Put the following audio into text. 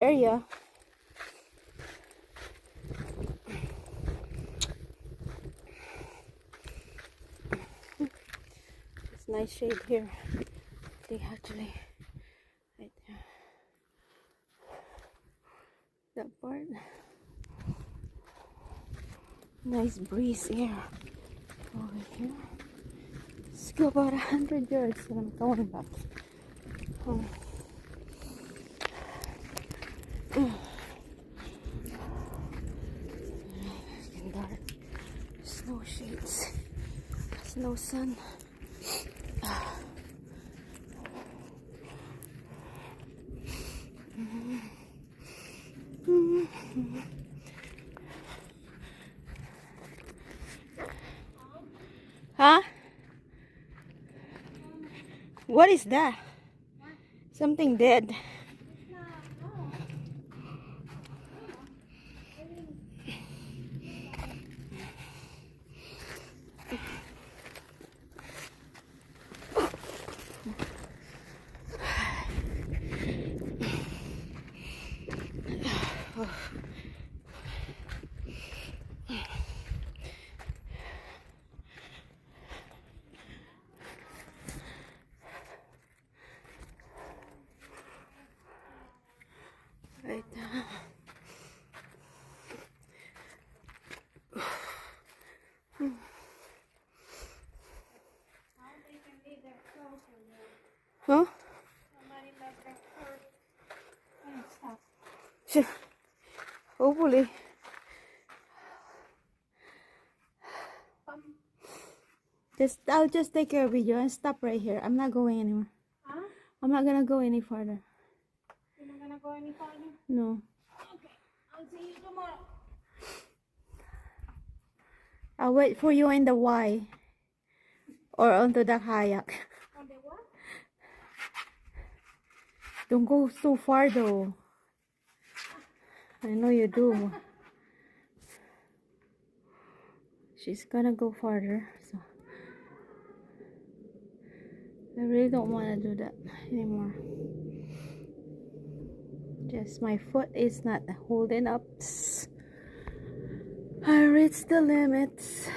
area. It's nice shade here. I think actually right there. That part. Nice breeze here. Over here. Let's go about 100 yards and I'm going back home. It's getting dark. Snow shades. Snow sun. Huh? What is that? Something dead. Right now. Huh? Hopefully. I'll just take a video and stop right here. I'm not going anywhere. Huh? I'm not gonna go any farther. You're not gonna go any farther? No. Okay. I'll see you tomorrow. I'll wait for you in the Y. Or onto the kayak. On the what? Don't go so far though. I know you do. She's gonna go farther, so I really don't want to do that anymore. Just my foot is not holding up. I reached the limits.